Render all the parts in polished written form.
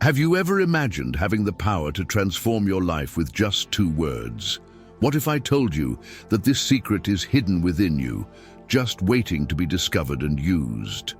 Have you ever imagined having the power to transform your life with just 2 words? What if I told you that this secret is hidden within you, just waiting to be discovered and used?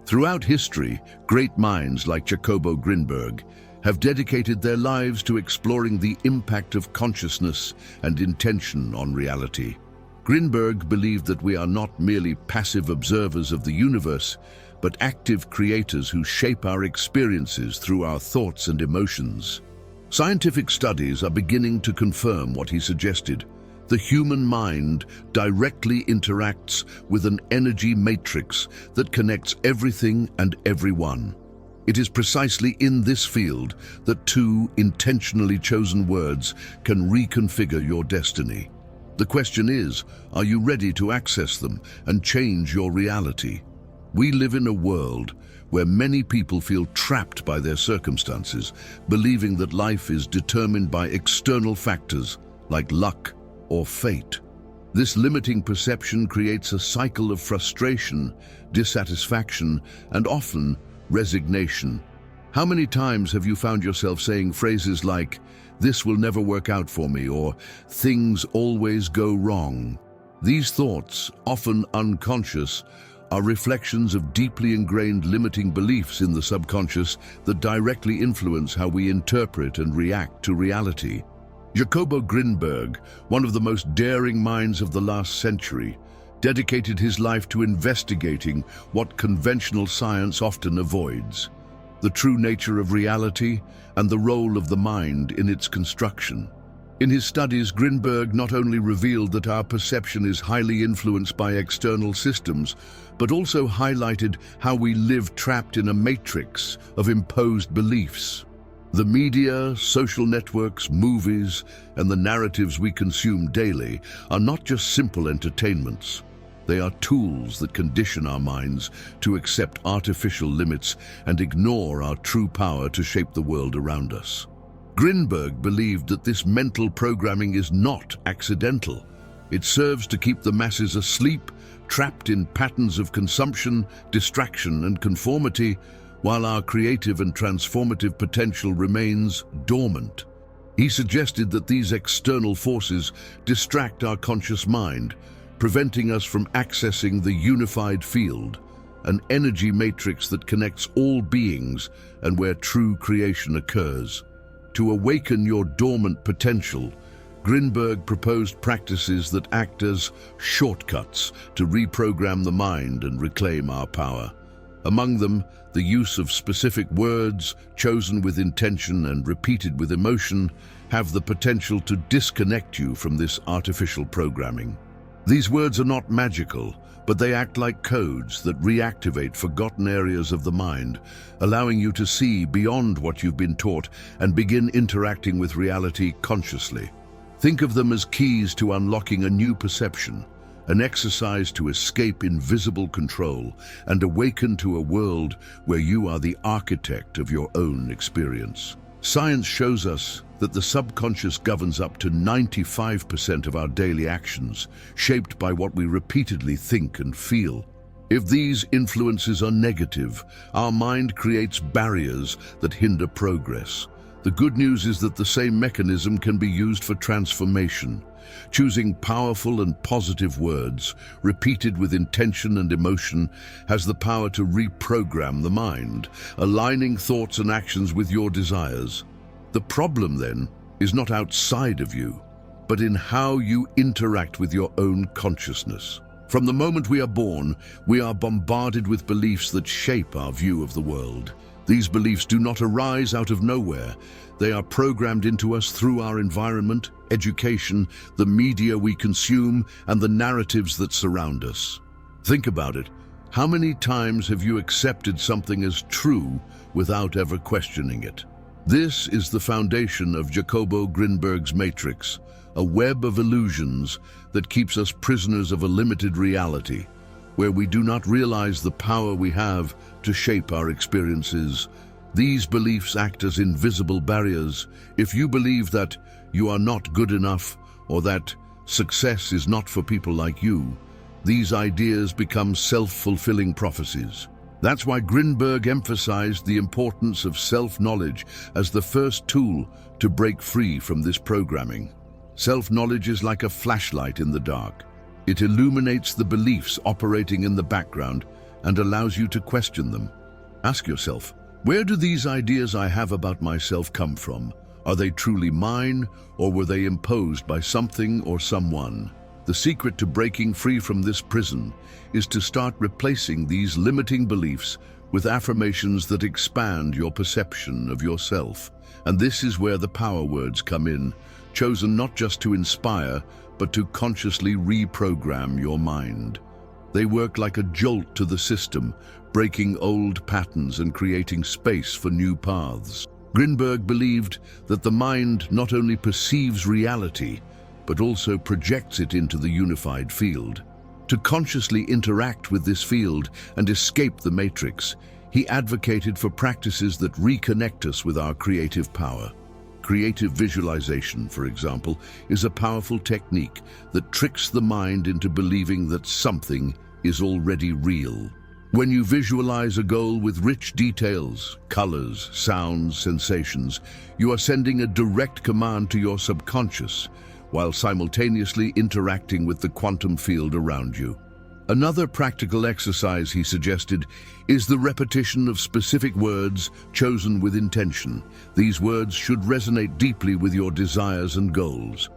Throughout history, great minds like JACOBO GRINBERG have dedicated their lives to exploring the impact of consciousness and intention on reality. GRINBERG believed that we are not merely passive observers of the universe, but active creators who shape our experiences through our thoughts and emotions. Scientific studies are beginning to confirm what he suggested. The human mind directly interacts with an energy matrix that connects everything and everyone. It is precisely in this field that 2 intentionally chosen words can reconfigure your destiny. The question is, are you ready to access them and change your reality? We live in a world where many people feel trapped by their circumstances, believing that life is determined by external factors like luck or fate. This limiting perception creates a cycle of frustration, dissatisfaction, and often resignation. How many times have you found yourself saying phrases like, "This will never work out for me," or "Things always go wrong"? These thoughts, often unconscious, are reflections of deeply ingrained limiting beliefs in the subconscious that directly influence how we interpret and react to reality. JACOBO GRINBERG, one of the most daring minds of the last century, dedicated his life to investigating what conventional science often avoids: the true nature of reality and the role of the mind in its construction. In his studies, GRINBERG not only revealed that our perception is highly influenced by external systems, but also highlighted how we live trapped in a matrix of imposed beliefs. The media, social networks, movies, and the narratives we consume daily are not just simple entertainments. They are tools that condition our minds to accept artificial limits and ignore our true power to shape the world around us. GRINBERG believed that this mental programming is not accidental. It serves to keep the masses asleep, trapped in patterns of consumption, distraction, and conformity, while our creative and transformative potential remains dormant. He suggested that these external forces distract our conscious mind, preventing us from accessing the unified field, an energy matrix that connects all beings and where true creation occurs. To awaken your dormant potential, GRINBERG proposed practices that act as shortcuts to reprogram the mind and reclaim our power. Among them, the use of specific words, chosen with intention and repeated with emotion, have the potential to disconnect you from this artificial programming. These words are not magical, but they act like codes that reactivate forgotten areas of the mind, allowing you to see beyond what you've been taught and begin interacting with reality consciously. Think of them as keys to unlocking a new perception, an exercise to escape invisible control and awaken to a world where you are the architect of your own experience. Science shows us that the subconscious governs up to 95% of our daily actions, shaped by what we repeatedly think and feel. If these influences are negative, our mind creates barriers that hinder progress. The good news is that the same mechanism can be used for transformation. Choosing powerful and positive words, repeated with intention and emotion, has the power to reprogram the mind, aligning thoughts and actions with your desires. The problem, then, is not outside of you, but in how you interact with your own consciousness. From the moment we are born, we are bombarded with beliefs that shape our view of the world. These beliefs do not arise out of nowhere. They are programmed into us through our environment, education, the media we consume, and the narratives that surround us. Think about it. How many times have you accepted something as true without ever questioning it? This is the foundation of JACOBO GRINBERG's matrix, a web of illusions that keeps us prisoners of a limited reality, where we do not realize the power we have to shape our experiences. These beliefs act as invisible barriers. If you believe that you are not good enough or that success is not for people like you, these ideas become self-fulfilling prophecies. That's why GRINBERG emphasized the importance of self-knowledge as the first tool to break free from this programming. Self-knowledge is like a flashlight in the dark. It illuminates the beliefs operating in the background and allows you to question them. Ask yourself, where do these ideas I have about myself come from? Are they truly mine, or were they imposed by something or someone? The secret to breaking free from this prison is to start replacing these limiting beliefs with affirmations that expand your perception of yourself. And this is where the power words come in, chosen not just to inspire, but to consciously reprogram your mind. They work like a jolt to the system, breaking old patterns and creating space for new paths. GRINBERG believed that the mind not only perceives reality, but also projects it into the unified field. To consciously interact with this field and escape the matrix, he advocated for practices that reconnect us with our creative power. Creative visualization, for example, is a powerful technique that tricks the mind into believing that something is already real. When you visualize a goal with rich details, colors, sounds, sensations, you are sending a direct command to your subconscious, while simultaneously interacting with the quantum field around you. Another practical exercise he suggested is the repetition of specific words chosen with intention. These words should resonate deeply with your desires and goals.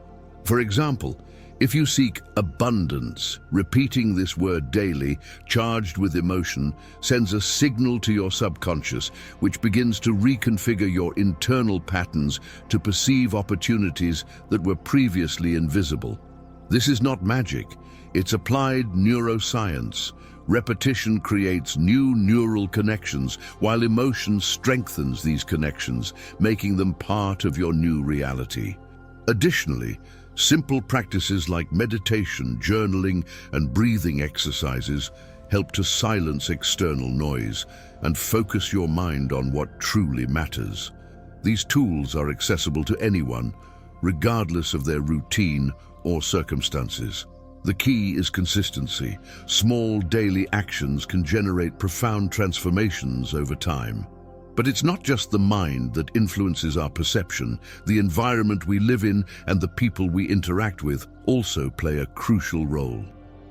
For example, if you seek abundance, repeating this word daily, charged with emotion, sends a signal to your subconscious, which begins to reconfigure your internal patterns to perceive opportunities that were previously invisible. This is not magic, it's applied neuroscience. Repetition creates new neural connections, while emotion strengthens these connections, making them part of your new reality. Additionally, simple practices like meditation, journaling, and breathing exercises help to silence external noise and focus your mind on what truly matters. These tools are accessible to anyone, regardless of their routine or circumstances. The key is consistency. Small daily actions can generate profound transformations over time. But it's not just the mind that influences our perception. The environment we live in and the people we interact with also play a crucial role.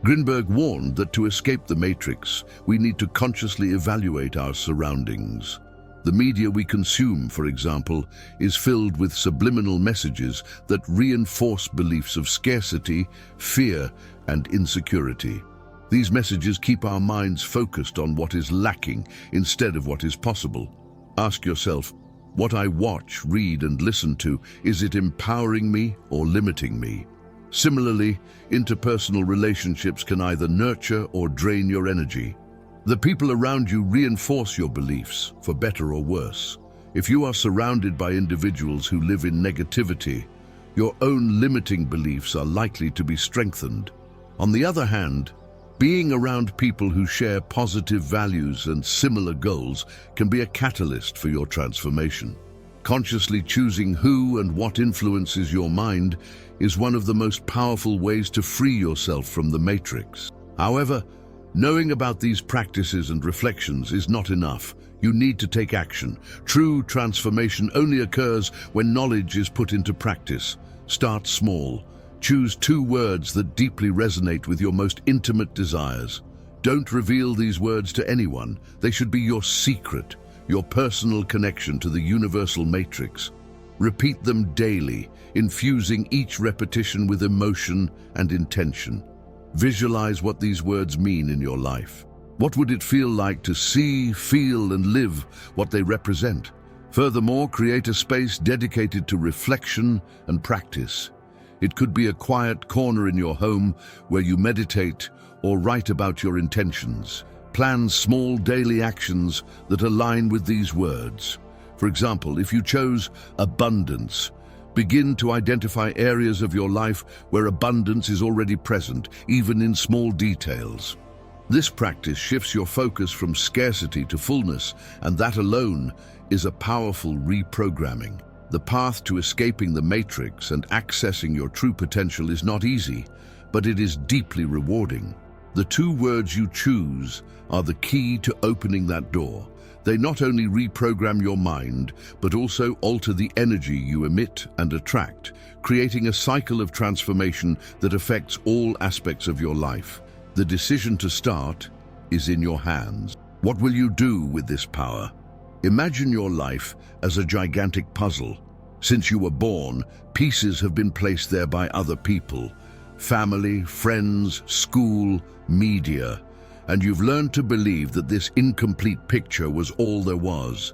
GRINBERG warned that to escape the matrix, we need to consciously evaluate our surroundings. The media we consume, for example, is filled with subliminal messages that reinforce beliefs of scarcity, fear, and insecurity. These messages keep our minds focused on what is lacking instead of what is possible. Ask yourself, what I watch, read, and listen to, is it empowering me or limiting me? Similarly, interpersonal relationships can either nurture or drain your energy. The people around you reinforce your beliefs, for better or worse. If you are surrounded by individuals who live in negativity, your own limiting beliefs are likely to be strengthened. On the other hand, being around people who share positive values and similar goals can be a catalyst for your transformation. Consciously choosing who and what influences your mind is one of the most powerful ways to free yourself from the matrix. However, knowing about these practices and reflections is not enough. You need to take action. True transformation only occurs when knowledge is put into practice. Start small. Choose 2 words that deeply resonate with your most intimate desires. Don't reveal these words to anyone. They should be your secret, your personal connection to the universal matrix. Repeat them daily, infusing each repetition with emotion and intention. Visualize what these words mean in your life. What would it feel like to see, feel, and live what they represent? Furthermore, create a space dedicated to reflection and practice. It could be a quiet corner in your home where you meditate or write about your intentions. Plan small daily actions that align with these words. For example, if you chose abundance, begin to identify areas of your life where abundance is already present, even in small details. This practice shifts your focus from scarcity to fullness, and that alone is a powerful reprogramming. The path to escaping the matrix and accessing your true potential is not easy, but it is deeply rewarding. The two words you choose are the key to opening that door. They not only reprogram your mind, but also alter the energy you emit and attract, creating a cycle of transformation that affects all aspects of your life. The decision to start is in your hands. What will you do with this power? Imagine your life as a gigantic puzzle. Since you were born, pieces have been placed there by other people, family, friends, school, media, and you've learned to believe that this incomplete picture was all there was.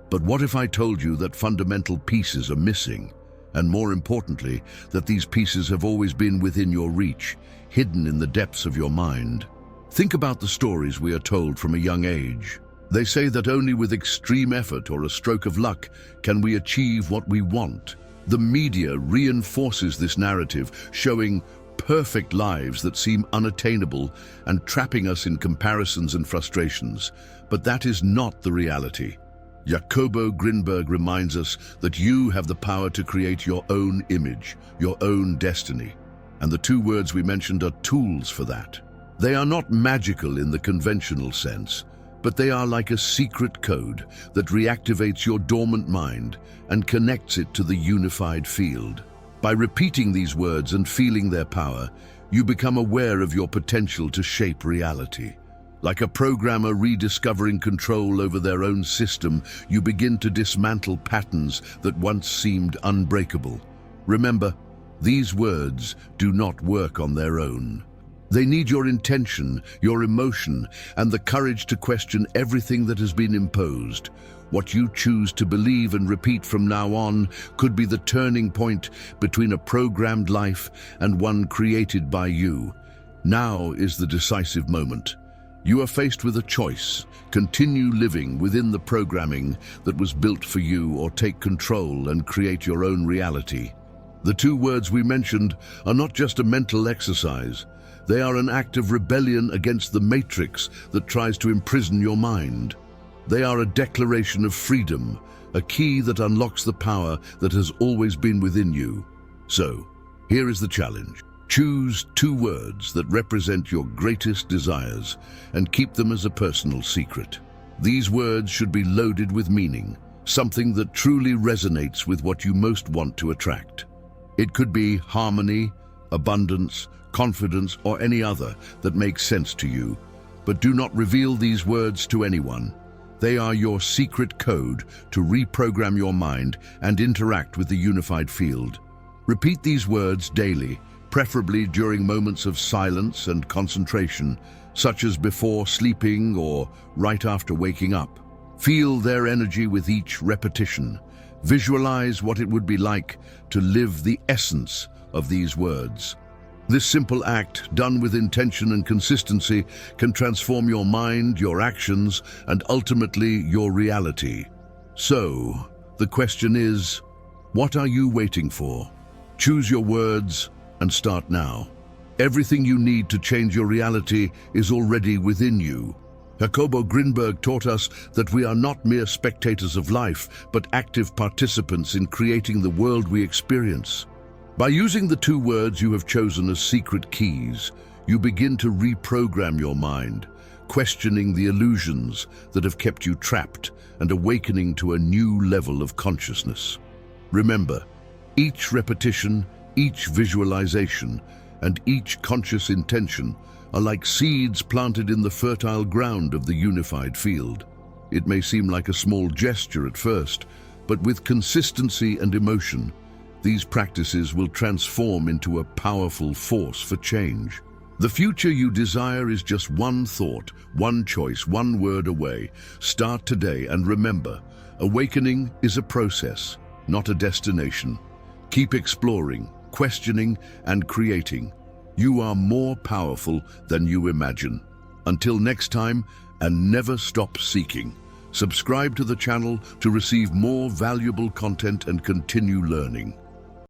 But what if I told you that fundamental pieces are missing? And more importantly, that these pieces have always been within your reach, hidden in the depths of your mind. Think about the stories we are told from a young age. They say that only with extreme effort or a stroke of luck can we achieve what we want. The media reinforces this narrative, showing perfect lives that seem unattainable and trapping us in comparisons and frustrations. But that is not the reality. JACOBO GRINBERG reminds us that you have the power to create your own image, your own destiny. And the two words we mentioned are tools for that. They are not magical in the conventional sense, but they are like a secret code that reactivates your dormant mind and connects it to the unified field. By repeating these words and feeling their power, you become aware of your potential to shape reality. Like a programmer rediscovering control over their own system, you begin to dismantle patterns that once seemed unbreakable. Remember, these words do not work on their own. They need your intention, your emotion, and the courage to question everything that has been imposed. What you choose to believe and repeat from now on could be the turning point between a programmed life and one created by you. Now is the decisive moment. You are faced with a choice: continue living within the programming that was built for you, or take control and create your own reality. The two words we mentioned are not just a mental exercise. They are an act of rebellion against the matrix that tries to imprison your mind. They are a declaration of freedom, a key that unlocks the power that has always been within you. So, here is the challenge. Choose two words that represent your greatest desires and keep them as a personal secret. These words should be loaded with meaning, something that truly resonates with what you most want to attract. It could be harmony, abundance, confidence, or any other that makes sense to you. But do not reveal these words to anyone. They are your secret code to reprogram your mind and interact with the unified field. Repeat these words daily, preferably during moments of silence and concentration, such as before sleeping or right after waking up. Feel their energy with each repetition. Visualize what it would be like to live the essence of these words. This simple act, done with intention and consistency, can transform your mind, your actions, and ultimately your reality. So, the question is, what are you waiting for? Choose your words and start now. Everything you need to change your reality is already within you. JACOBO GRINBERG taught us that we are not mere spectators of life, but active participants in creating the world we experience. By using the two words you have chosen as secret keys, you begin to reprogram your mind, questioning the illusions that have kept you trapped and awakening to a new level of consciousness. Remember, each repetition, each visualization, and each conscious intention are like seeds planted in the fertile ground of the unified field. It may seem like a small gesture at first, but with consistency and emotion, these practices will transform into a powerful force for change. The future you desire is just one thought, one choice, one word away. Start today, and remember, awakening is a process, not a destination. Keep exploring, questioning, and creating. You are more powerful than you imagine. Until next time, and never stop seeking. Subscribe to the channel to receive more valuable content and continue learning.